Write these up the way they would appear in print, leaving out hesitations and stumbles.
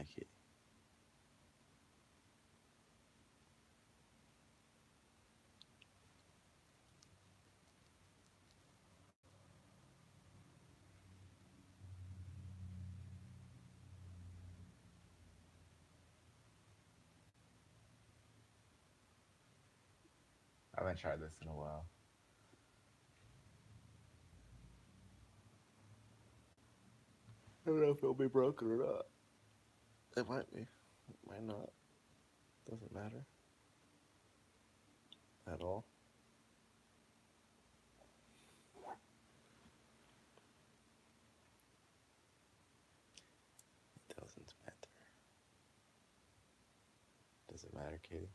like it. I haven't tried this in a while. I don't know if it'll be broken or not. It might be. It might not. Doesn't matter at all. It doesn't matter. Does it matter, Katie?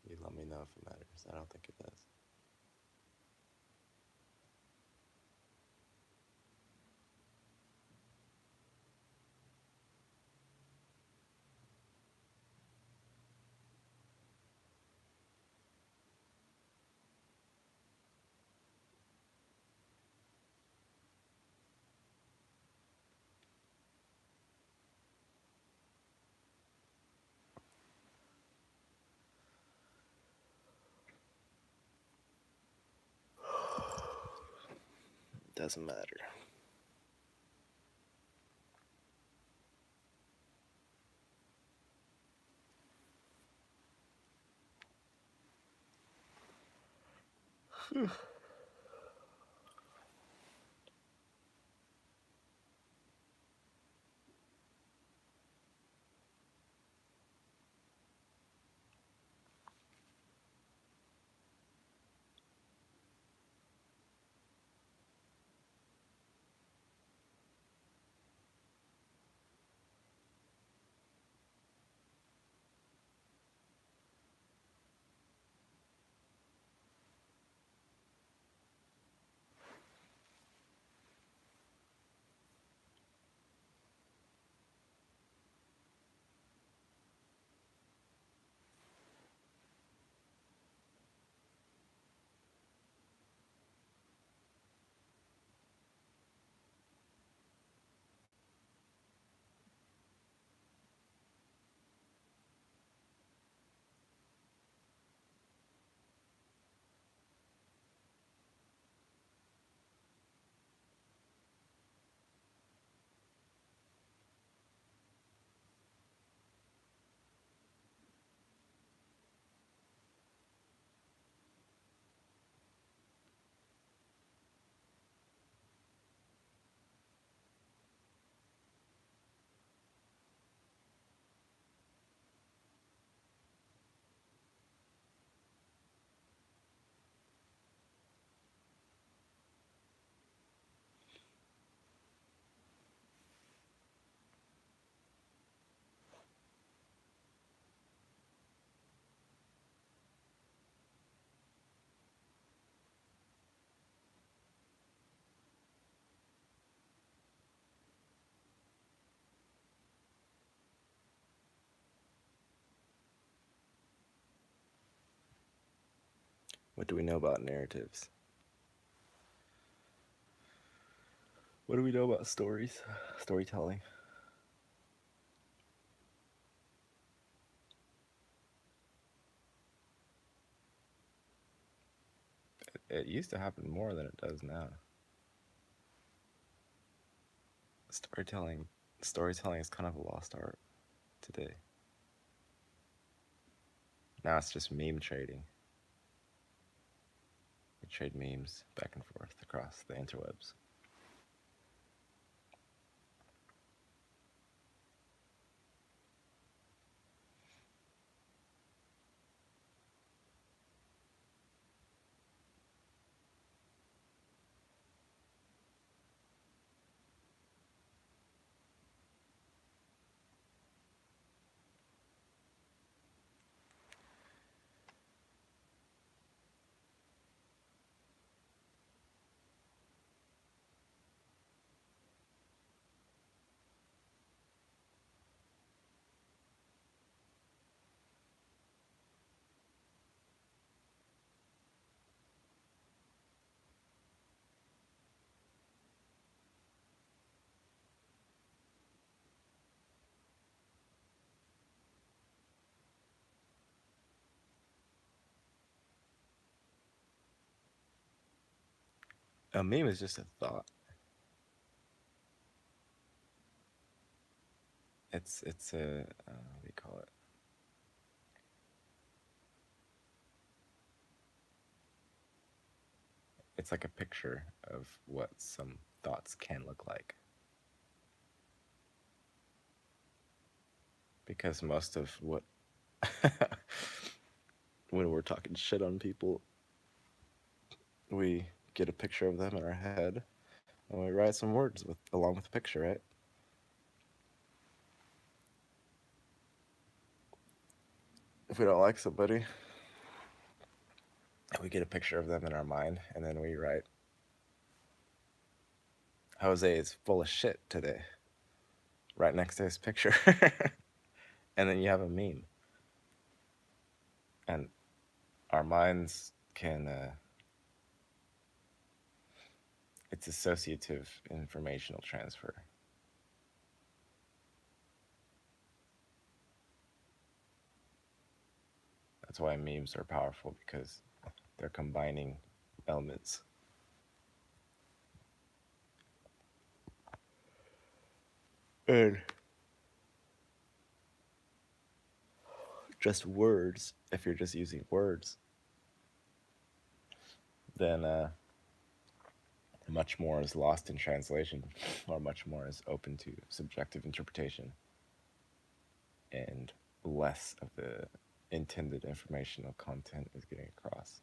You let me know if it matters. I don't think it does. Doesn't matter. What do we know about narratives? What do we know about stories? Storytelling? It used to happen more than it does now. Storytelling storytelling is kind of a lost art today. Now it's just meme trading. We trade memes back and forth across the interwebs. A meme is just a thought. It's a what do you call it? It's like a picture of what some thoughts can look like. Because most of what when we're talking shit on people, we get a picture of them in our head and we write some words with along with the picture, right? If we don't like somebody, we get a picture of them in our mind and then we write, Jose is full of shit today, right next to his picture. And then you have a meme. And our minds can, it's associative informational transfer. That's why memes are powerful, because they're combining elements. And just words, if you're just using words, then much more is lost in translation, or much more is open to subjective interpretation, and less of the intended informational content is getting across.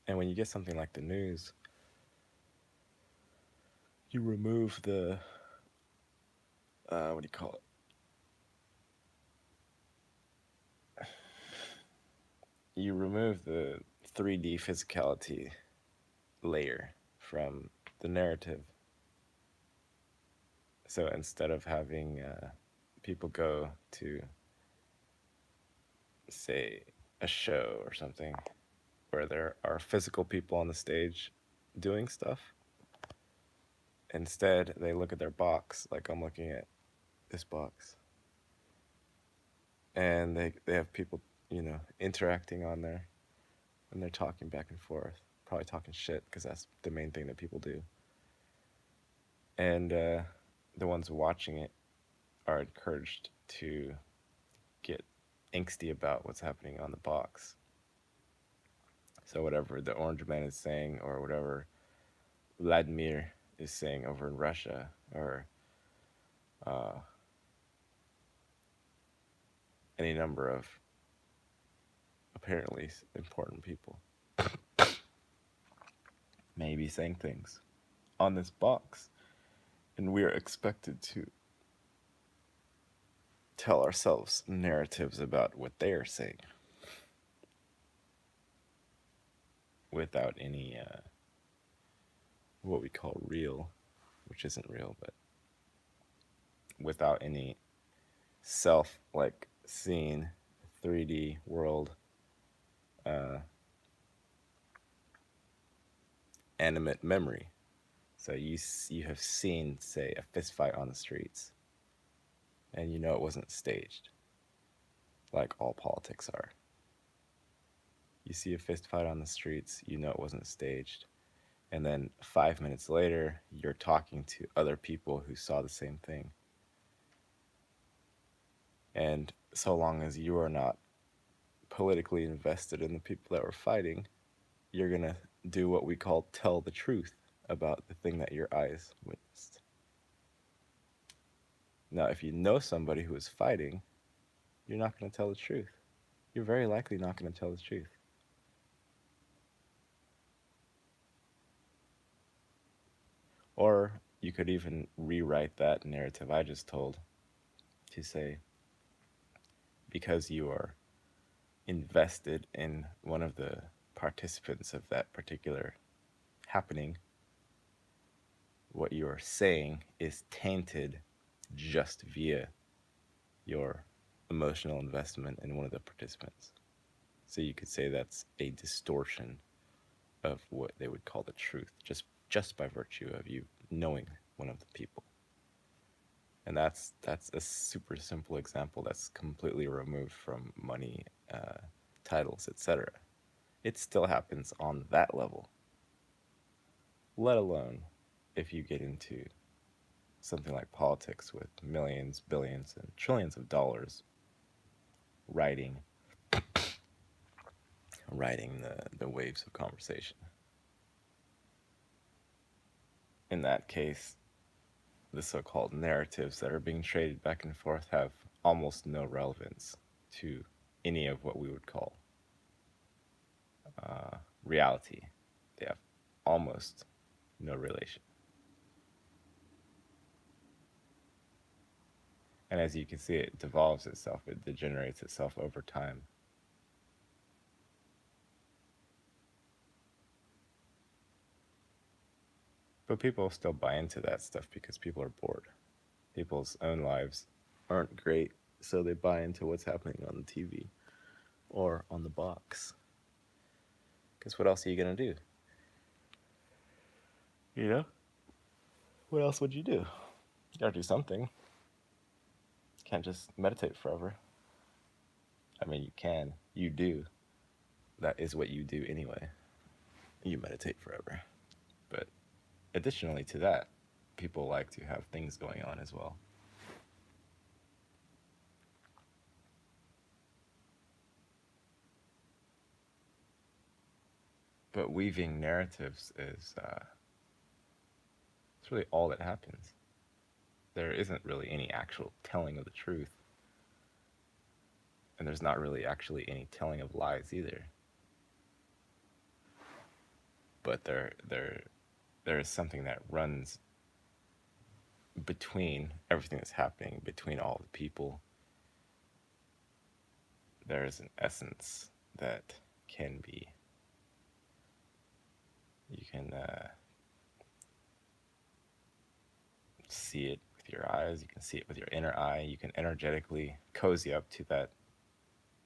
And when you get something like the news, you remove the what do you call it? You remove the 3D physicality layer from the narrative. So instead of having people go to, say, a show or something where there are physical people on the stage doing stuff, instead they look at their box, like I'm looking at this box, and they have people, interacting on there, and they're talking back and forth, probably talking shit, because that's the main thing that people do. And the ones watching it are encouraged to get angsty about what's happening on the box. So whatever the Orange Man is saying, or whatever Vladimir is saying over in Russia, or uh, any number of apparently important people may be saying things on this box, and we are expected to tell ourselves narratives about what they are saying without any what we call real, which isn't real, but without any self, like, seeing 3D world uh, animate memory. So you have seen, say, a fist fight on the streets, and you know it wasn't staged, like all politics are. You see a fist fight on the streets, you know it wasn't staged, and then 5 minutes later, you're talking to other people who saw the same thing. And so long as you are not politically invested in the people that were fighting, you're going to do what we call tell the truth about the thing that your eyes witnessed. Now, if you know somebody who is fighting, you're not going to tell the truth. You're very likely not going to tell the truth. Or you could even rewrite that narrative I just told to say, because you are invested in one of the participants of that particular happening, what you are saying is tainted just via your emotional investment in one of the participants. So you could say that's a distortion of what they would call the truth, just by virtue of you knowing one of the people. And that's a super simple example that's completely removed from money, titles, etc. It still happens on that level, let alone if you get into something like politics with millions, billions, and trillions of dollars riding the waves of conversation. In that case, the so-called narratives that are being traded back and forth have almost no relevance to any of what we would call reality. They have almost no relation. And as you can see, it devolves itself, it degenerates itself over time. But people still buy into that stuff because people are bored. People's own lives aren't great, so they buy into what's happening on the TV or on the box. Because what else are you going to do? You know? What else would you do? You gotta do something. You can't just meditate forever. I mean, you can. You do. That is what you do anyway. You meditate forever. But additionally to that, people like to have things going on as well. But weaving narratives is it's really all that happens. There isn't really any actual telling of the truth. And there's not really actually any telling of lies either. But there is something that runs between everything that's happening, between all the people. There is an essence that can be, you can see it with your eyes, you can see it with your inner eye, you can energetically cozy up to that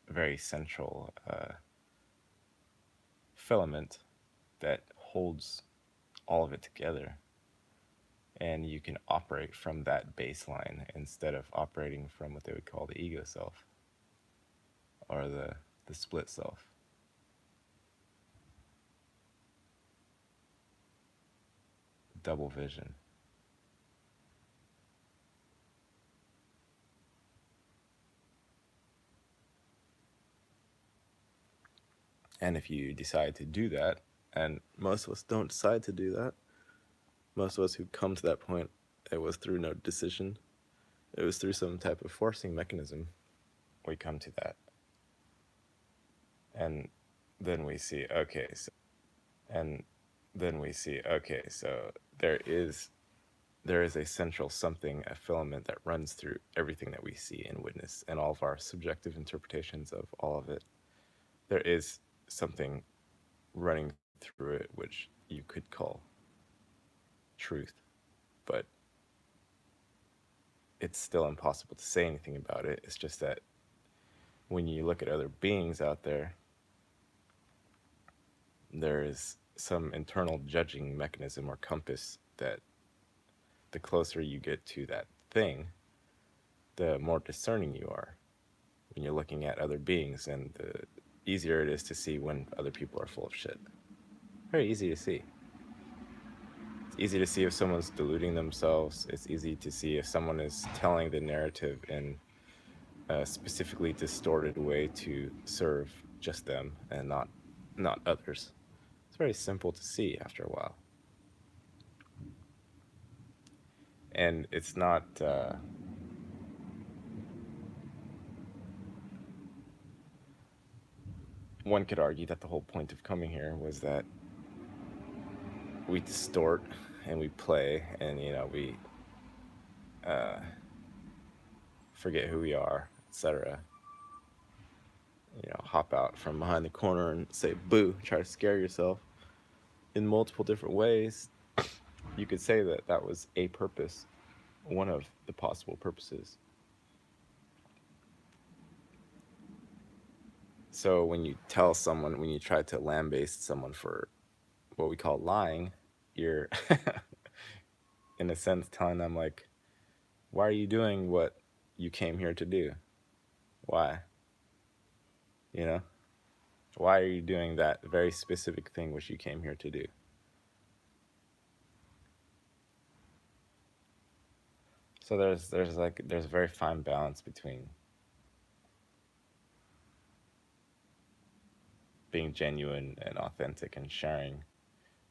very central filament that holds all of it together. And you can operate from that baseline instead of operating from what they would call the ego self or the split self. Double vision. And if you decide to do that, and most of us don't decide to do that, most of us who come to that point, it was through no decision. It was through some type of forcing mechanism we come to that. And then we see, okay, so there is a central something, a filament that runs through everything that we see and witness and all of our subjective interpretations of all of it. There is something running through it which you could call truth, but it's still impossible to say anything about it. It's just that when you look at other beings out there, there is some internal judging mechanism or compass that the closer you get to that thing, the more discerning you are when you're looking at other beings, and the easier it is to see when other people are full of shit. Very easy to see. It's easy to see if someone's deluding themselves. It's easy to see if someone is telling the narrative in a specifically distorted way to serve just them and not others. It's very simple to see after a while, and it's not. One could argue that the whole point of coming here was that we distort and we play, and we forget who we are, etc. Hop out from behind the corner and say boo, try to scare yourself in multiple different ways. You could say that that was a purpose, one of the possible purposes. So when you tell someone, when you try to lambaste someone for what we call lying, you're in a sense telling them, like, why are you doing what you came here to do? Why? You know? Why are you doing that very specific thing which you came here to do? So there's a very fine balance between being genuine and authentic and sharing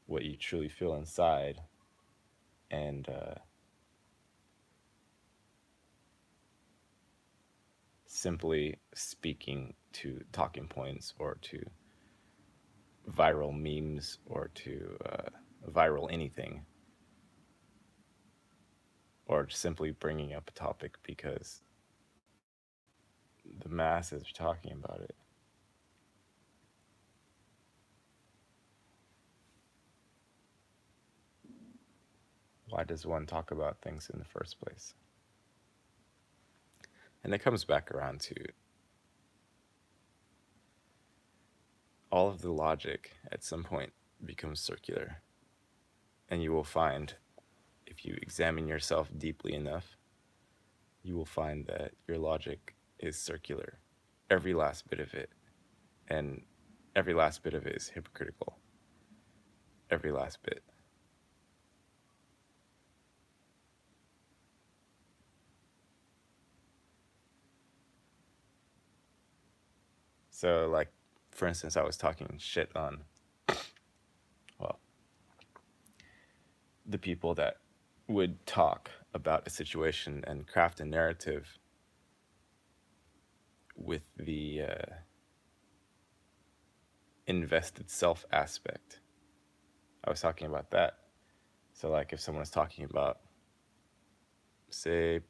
what you truly feel inside, and simply speaking to talking points or to viral memes or to viral anything, or simply bringing up a topic because the masses are talking about it. Why does one talk about things in the first place? And it comes back around to all of the logic at some point becomes circular. And you will find, if you examine yourself deeply enough, you will find that your logic is circular. Every last bit of it. And every last bit of it is hypocritical. Every last bit. So, like, for instance, I was talking shit on, well, the people that would talk about a situation and craft a narrative with the invested self aspect. I was talking about that. So, like, if someone is talking about, say,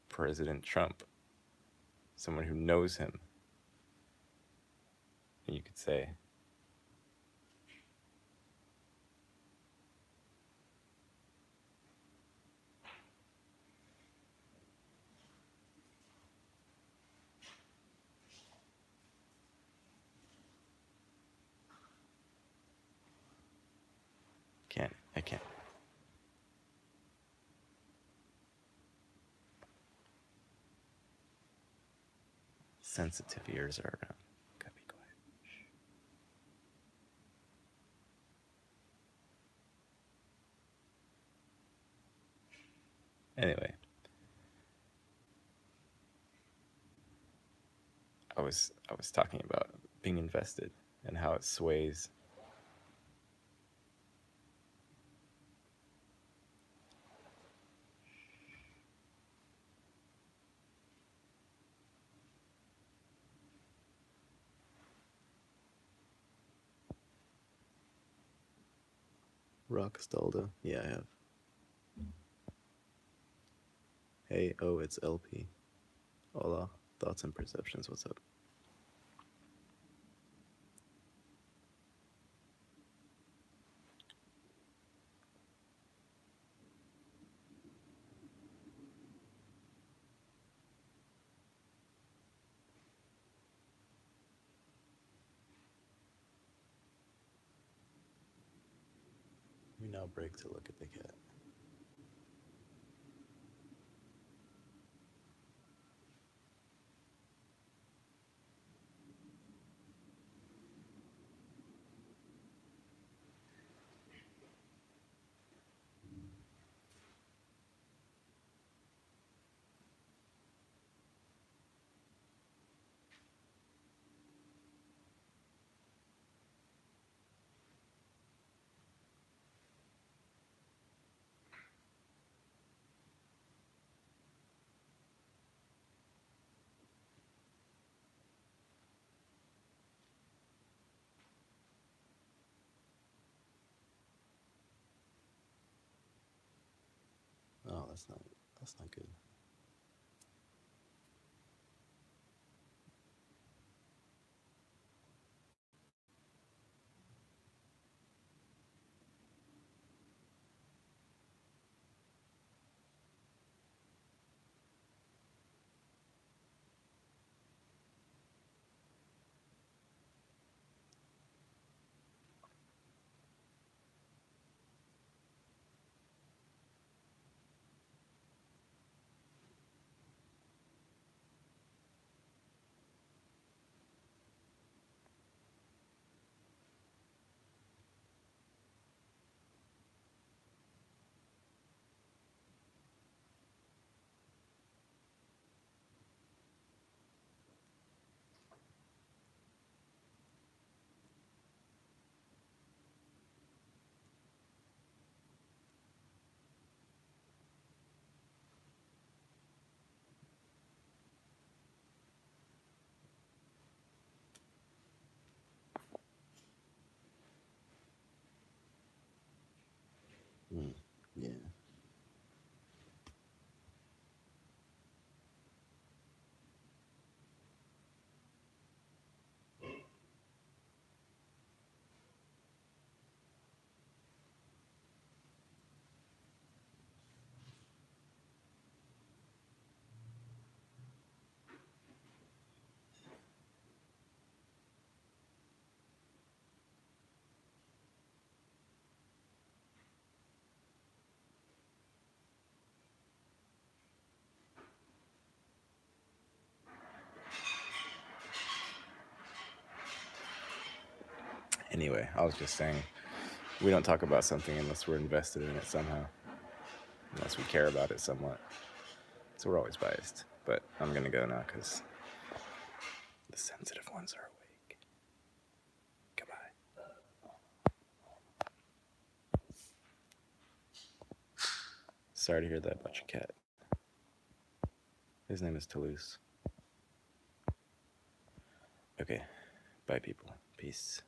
President Trump, someone who knows him, and you could say, I can't. Sensitive ears are around. Gotta be quiet. Anyway, I was talking about being invested and how it sways. Rock Staldo. Yeah, I have. Hey, oh, it's LP. Hola. Thoughts and perceptions. What's up? We now break to look at the cat. That's not good. Yeah. Anyway, I was just saying, we don't talk about something unless we're invested in it somehow, unless we care about it somewhat. So we're always biased. But I'm gonna go now because the sensitive ones are awake. Goodbye. Sorry to hear that about your cat. His name is Toulouse. Okay, bye people. Peace.